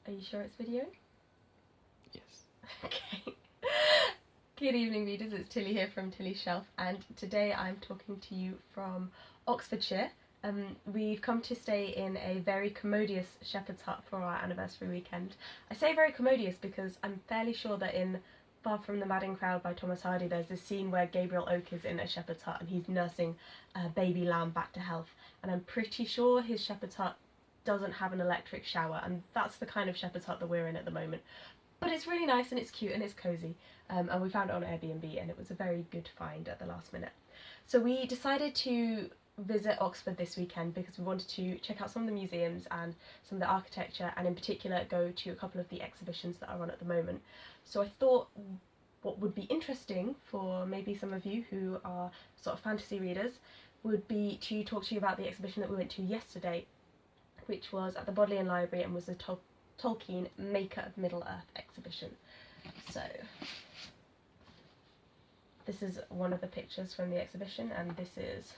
Are you sure it's video? Yes. Okay. Good evening readers, it's Tilly here from Tilly's Shelf, and today I'm talking to you from Oxfordshire. We've come to stay in a very commodious shepherd's hut for our anniversary weekend. I say very commodious because I'm fairly sure that in Far From the Madding Crowd by Thomas Hardy there's this scene where Gabriel Oak is in a shepherd's hut and he's nursing a baby lamb back to health, and I'm pretty sure his shepherd's hut doesn't have an electric shower, and that's the kind of shepherd's hut that we're in at the moment. But it's really nice and it's cute and it's cosy, and we found it on Airbnb and it was a very good find at the last minute. So we decided to visit Oxford this weekend because we wanted to check out some of the museums and some of the architecture, and in particular go to a couple of the exhibitions that are on at the moment. So I thought what would be interesting for maybe some of you who are sort of fantasy readers would be to talk to you about the exhibition that we went to yesterday, which was at the Bodleian Library and was the Tolkien Maker of Middle-earth exhibition. So this is one of the pictures from the exhibition, and this is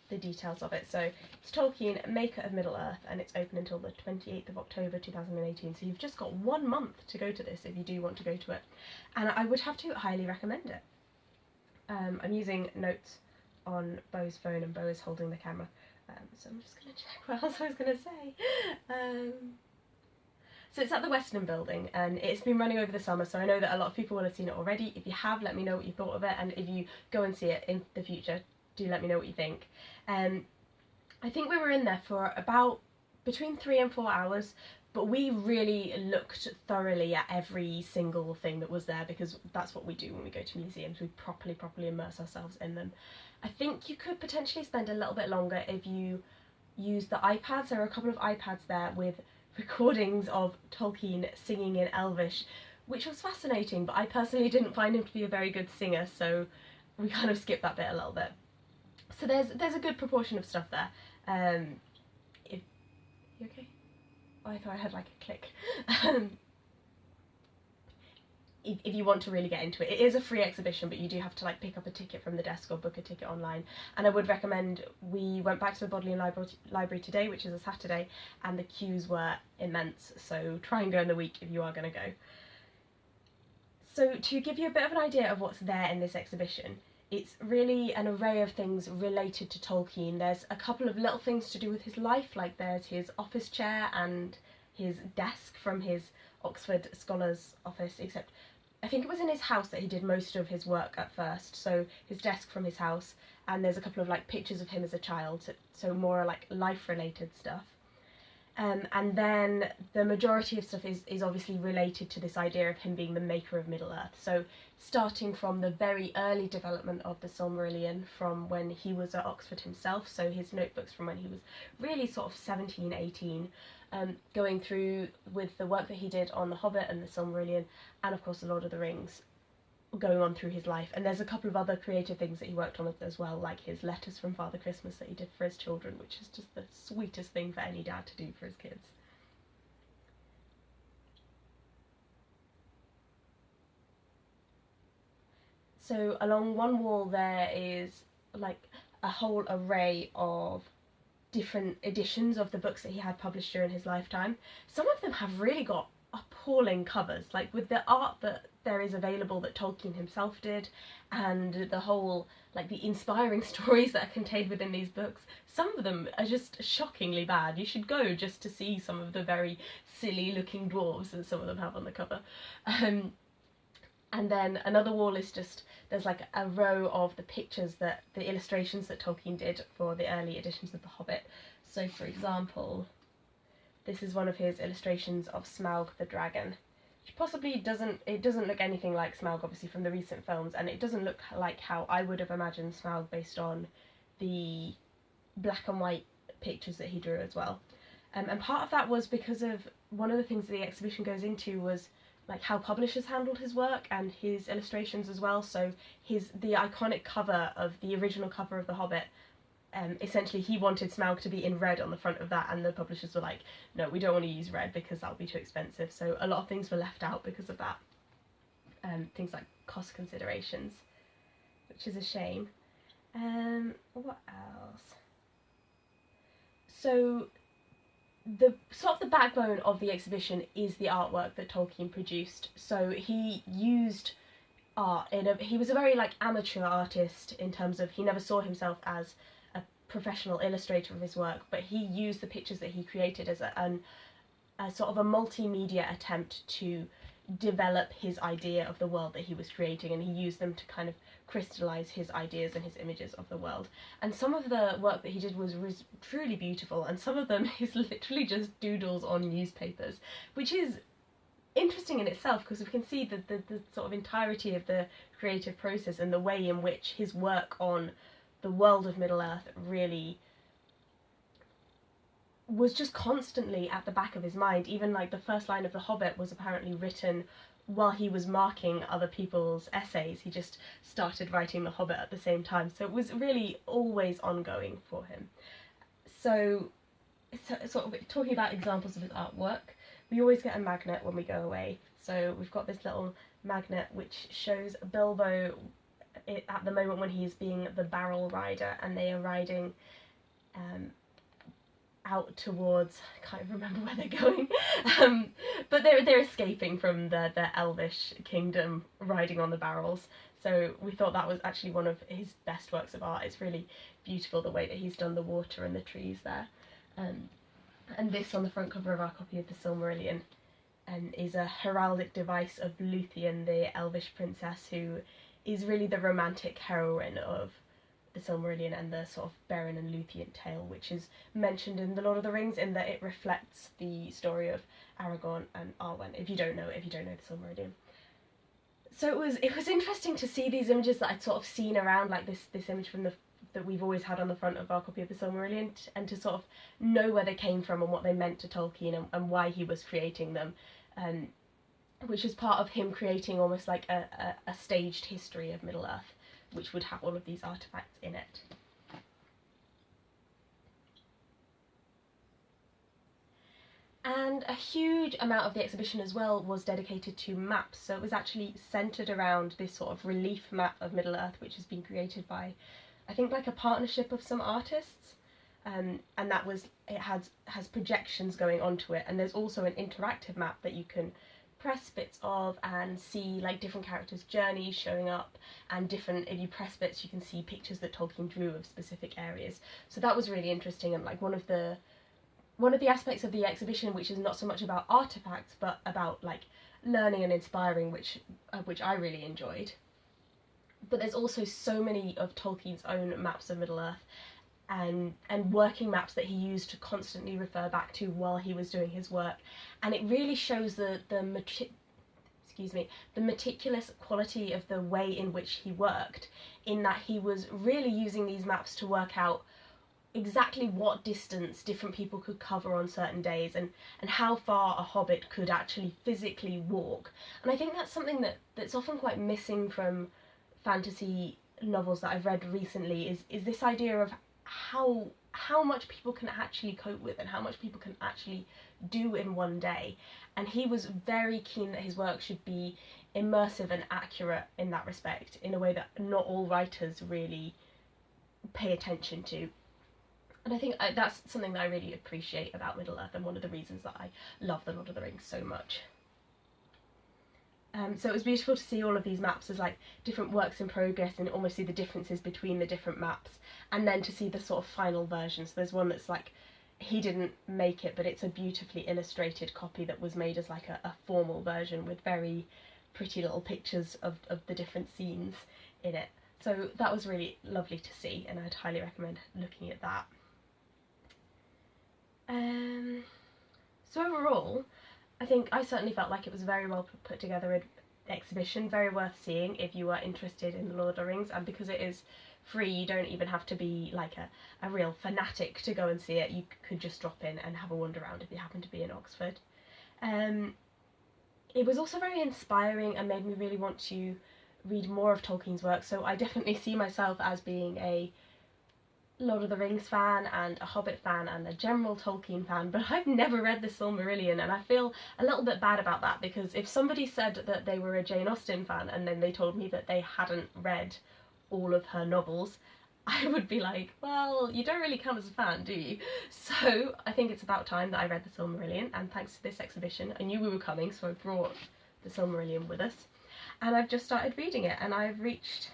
the details of it. So it's Tolkien Maker of Middle-earth, and it's open until the 28th of October 2018, so you've just got 1 month to go to this if you do want to go to it, and I would have to highly recommend it. I'm using notes on Beau's phone and Beau is holding the camera, so I'm just going to check what else I was going to say. So it's at the Weston Building and it's been running over the summer, so I know that a lot of people will have seen it already. If you have, let me know what you thought of it, and if you go and see it in the future, do let me know what you think. I think we were in there for about between 3 and 4 hours, but we really looked thoroughly at every single thing that was there because that's what we do when we go to museums. We properly immerse ourselves in them. I think you could potentially spend a little bit longer if you use the iPads. There are a couple of iPads there with recordings of Tolkien singing in Elvish, which was fascinating, but I personally didn't find him to be a very good singer, so we kind of skipped that bit a little bit. So there's a good proportion of stuff there. You okay? Oh, I thought I heard like a click. If you want to really get into it, it is a free exhibition, but you do have to like pick up a ticket from the desk or book a ticket online. And I would recommend, we went back to the Bodleian Library today, which is a Saturday, and the queues were immense, so try and go in the week if you are going to go. So to give you a bit of an idea of what's there in this exhibition, it's really an array of things related to Tolkien. There's a couple of little things to do with his life, like there's his office chair and his desk from his Oxford Scholars Office, except I think it was in his house that he did most of his work at first, so his desk from his house, and there's a couple of like pictures of him as a child, so more like life related stuff. And then the majority of stuff is obviously related to this idea of him being the maker of Middle-earth. So starting from the very early development of the Silmarillion, from when he was at Oxford himself, so his notebooks from when he was really sort of 17, 18, going through with the work that he did on the Hobbit and the Silmarillion, and of course the Lord of the Rings, going on through his life. And there's a couple of other creative things that he worked on as well, like his letters from Father Christmas that he did for his children, which is just the sweetest thing for any dad to do for his kids. So along one wall there is like a whole array of different editions of the books that he had published during his lifetime. Some of them have really got appalling covers, like with the art that there is available that Tolkien himself did, and the whole, like the inspiring stories that are contained within these books. Some of them are just shockingly bad. You should go just to see some of the very silly looking dwarves that some of them have on the cover. And then another wall is just, there's like a row of the pictures that, the illustrations that Tolkien did for the early editions of The Hobbit. So for example, this is one of his illustrations of Smaug the dragon, which possibly doesn't look anything like Smaug obviously from the recent films, and it doesn't look like how I would have imagined Smaug based on the black and white pictures that he drew as well. And part of that was because of one of the things that the exhibition goes into was like how publishers handled his work and his illustrations as well. So the iconic cover of the original cover of The Hobbit, essentially he wanted Smaug to be in red on the front of that, and the publishers were like, no, we don't want to use red because that would be too expensive. So a lot of things were left out because of that. Things like cost considerations, which is a shame. What else? So the sort of the backbone of the exhibition is the artwork that Tolkien produced. So he used art he was a very like amateur artist in terms of he never saw himself as a professional illustrator of his work, but he used the pictures that he created as a sort of a multimedia attempt to develop his idea of the world that he was creating, and he used them to kind of crystallize his ideas and his images of the world. And some of the work that he did was truly beautiful, and some of them is literally just doodles on newspapers, which is interesting in itself because we can see the sort of entirety of the creative process and the way in which his work on the world of Middle-earth really was just constantly at the back of his mind. Even like the first line of The Hobbit was apparently written while he was marking other people's essays. He just started writing The Hobbit at the same time, so it was really always ongoing for him. So sort of talking about examples of his artwork, we always get a magnet when we go away. So we've got this little magnet which shows Bilbo at the moment when he's being the barrel rider, and they are riding out towards, I can't remember where they're going, but they're escaping from the elvish kingdom riding on the barrels. So we thought that was actually one of his best works of art. It's really beautiful the way that he's done the water and the trees there. And this on the front cover of our copy of the Silmarillion is a heraldic device of Luthien, the elvish princess, who is really the romantic heroine of the Silmarillion and the sort of Beren and Luthien tale, which is mentioned in The Lord of the Rings in that it reflects the story of Aragorn and Arwen, if you don't know the Silmarillion. So it was interesting to see these images that I'd sort of seen around, like this image from that we've always had on the front of our copy of the Silmarillion, and to sort of know where they came from and what they meant to Tolkien and why he was creating them, which is part of him creating almost like a staged history of Middle-earth, which would have all of these artefacts in it. And a huge amount of the exhibition as well was dedicated to maps, so it was actually centred around this sort of relief map of Middle-earth, which has been created by, I think, like a partnership of some artists, and that it has projections going onto it, and there's also an interactive map that you can press bits of and see like different characters' journeys showing up, and if you press bits you can see pictures that Tolkien drew of specific areas. So that was really interesting, and like one of the aspects of the exhibition which is not so much about artifacts but about like learning and inspiring, which I really enjoyed. But there's also so many of Tolkien's own maps of Middle-earth and working maps that he used to constantly refer back to while he was doing his work, and it really shows the meticulous quality of the way in which he worked, in that he was really using these maps to work out exactly what distance different people could cover on certain days, and how far a hobbit could actually physically walk. And I think that's something that's often quite missing from fantasy novels that I've read recently, is this idea of how much people can actually cope with and how much people can actually do in one day. And he was very keen that his work should be immersive and accurate in that respect, in a way that not all writers really pay attention to. And I think that's something that I really appreciate about Middle-earth, and one of the reasons that I love The Lord of the Rings so much. So it was beautiful to see all of these maps as like different works in progress, and almost see the differences between the different maps, and then to see the sort of final version. So there's one that's like, he didn't make it, but it's a beautifully illustrated copy that was made as like a formal version with very pretty little pictures of the different scenes in it. So that was really lovely to see, and I'd highly recommend looking at that. So overall, I think I certainly felt like it was a very well put together exhibition, very worth seeing if you are interested in The Lord of the Rings, and because it is free, you don't even have to be like a real fanatic to go and see it. You could just drop in and have a wander around if you happen to be in Oxford. It was also very inspiring and made me really want to read more of Tolkien's work, so I definitely see myself as being a Lord of the Rings fan and a Hobbit fan and a general Tolkien fan, but I've never read the Silmarillion, and I feel a little bit bad about that, because if somebody said that they were a Jane Austen fan and then they told me that they hadn't read all of her novels, I would be like, well, you don't really count as a fan, do you? So I think it's about time that I read the Silmarillion, and thanks to this exhibition, I knew we were coming, so I brought the Silmarillion with us. And I've just started reading it, and I've reached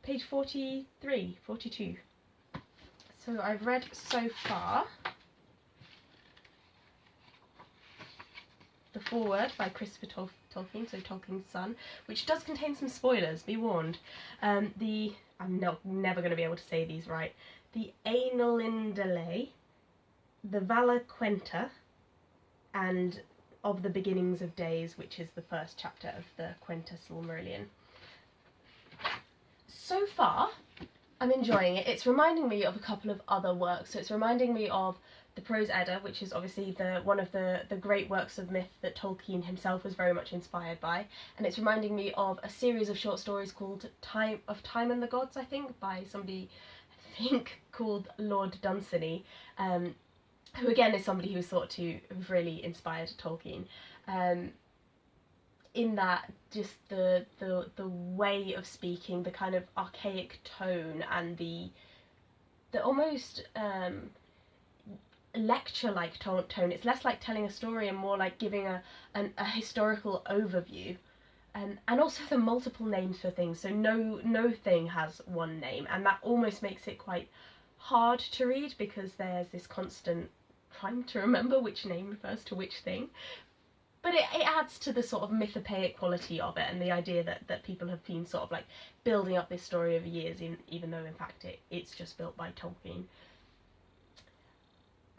page 43, 42. So I've read so far the foreword by Christopher Tolkien, so Tolkien's son, which does contain some spoilers, be warned. I'm never going to be able to say these right. The Ainulindale, the Valaquenta, and Of the Beginnings of Days, which is the first chapter of the Quenta Silmarillion. So far, I'm enjoying it. It's reminding me of a couple of other works. So it's reminding me of the Prose Edda, which is obviously one of the great works of myth that Tolkien himself was very much inspired by. And it's reminding me of a series of short stories called Time and the Gods, I think, by somebody, I think, called Lord Dunsany, who again is somebody who was thought to have really inspired Tolkien. In that, just the way of speaking, the kind of archaic tone, and the almost lecture-like tone. It's less like telling a story and more like giving a historical overview, and also the multiple names for things. So no thing has one name, and that almost makes it quite hard to read because there's this constant trying to remember which name refers to which thing. But it adds to the sort of mythopoeic quality of it, and the idea that people have been sort of like building up this story over years, even though in fact it's just built by Tolkien.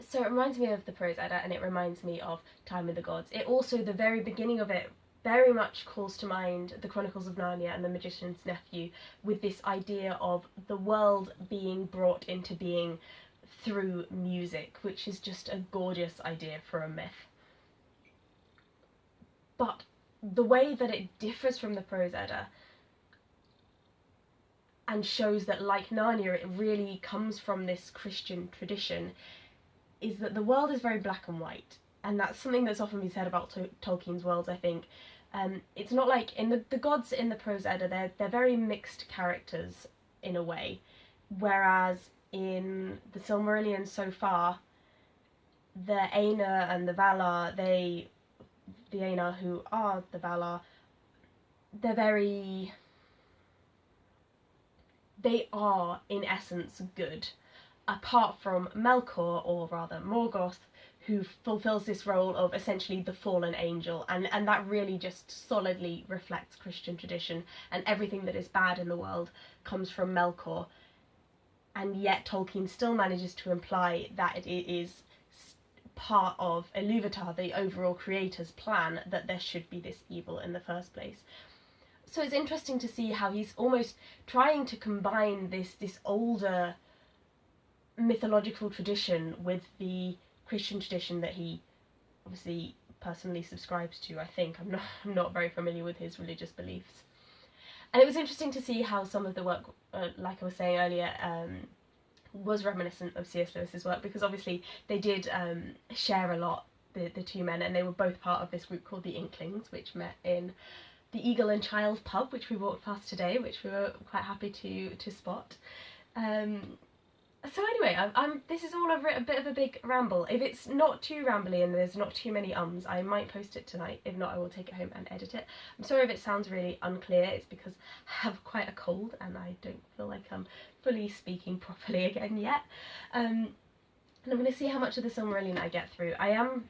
So it reminds me of the Prose Edda, and it reminds me of Time with the Gods. It also, the very beginning of it, very much calls to mind the Chronicles of Narnia and the Magician's Nephew, with this idea of the world being brought into being through music, which is just a gorgeous idea for a myth. But the way that it differs from the Prose Edda and shows that, like Narnia, it really comes from this Christian tradition, is that the world is very black and white. And that's something that's often been said about Tolkien's worlds, I think. It's not like, in the gods in the Prose Edda, they're very mixed characters in a way, whereas in the Silmarillion so far, the Aina and the Valar, the Aina, who are the Valar, they are in essence good, apart from Melkor, or rather Morgoth, who fulfills this role of essentially the fallen angel, and that really just solidly reflects Christian tradition, and everything that is bad in the world comes from Melkor. And yet Tolkien still manages to imply that it is part of Ilúvatar, the overall creator's plan, that there should be this evil in the first place. So it's interesting to see how he's almost trying to combine this older mythological tradition with the Christian tradition that he obviously personally subscribes to, I think. I'm not very familiar with his religious beliefs. And it was interesting to see how some of the work, like I was saying earlier, was reminiscent of C.S. Lewis's work, because obviously they did share a lot, the two men, and they were both part of this group called the Inklings, which met in the Eagle and Child pub, which we walked past today, which we were quite happy to spot. So anyway, this is all a bit of a big ramble. If it's not too rambly and there's not too many ums, I might post it tonight. If not, I will take it home and edit it. I'm sorry if it sounds really unclear. It's because I have quite a cold and I don't feel like I'm fully speaking properly again yet. And I'm going to see how much of the Silmarillion I get through. I am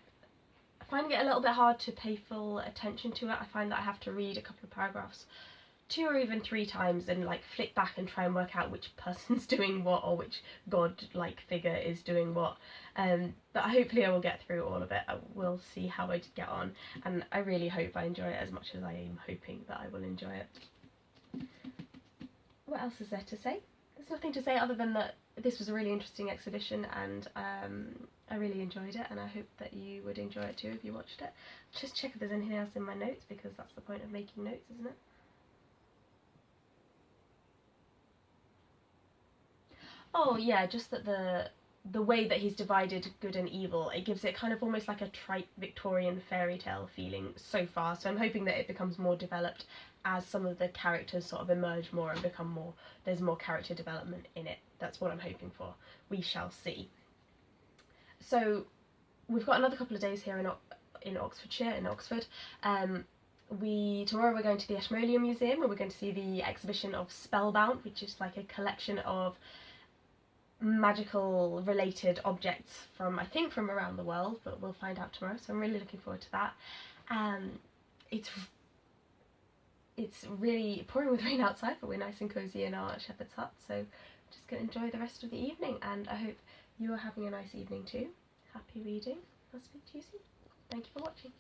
finding it a little bit hard to pay full attention to it. I find that I have to read a couple of paragraphs 2 or even 3 times and like flick back and try and work out which person's doing what, or which god-like figure is doing what. But hopefully I will get through all of it. I will see how I get on, and I really hope I enjoy it as much as I am hoping that I will enjoy it. What else is there to say? There's nothing to say other than that this was a really interesting exhibition, and I really enjoyed it, and I hope that you would enjoy it too if you watched it. Just check if there's anything else in my notes, because that's the point of making notes, isn't it? Oh yeah, just that the the way that he's divided good and evil, it gives it kind of almost like a trite Victorian fairy tale feeling so far. So I'm hoping that it becomes more developed as some of the characters sort of emerge more and become more, there's more character development in it. That's what I'm hoping for. We shall see. So we've got another couple of days here in Oxfordshire, in Oxford. Tomorrow we're going to the Silmarillion Museum, and we're going to see the exhibition of Spellbound, which is like a collection of magical related objects from, I think, from around the world, but we'll find out tomorrow. So I'm really looking forward to that. It's really pouring with rain outside, but we're nice and cosy in our shepherd's hut, so I'm just going to enjoy the rest of the evening, and I hope you are having a nice evening too. Happy reading. I'll speak to you soon. Thank you for watching.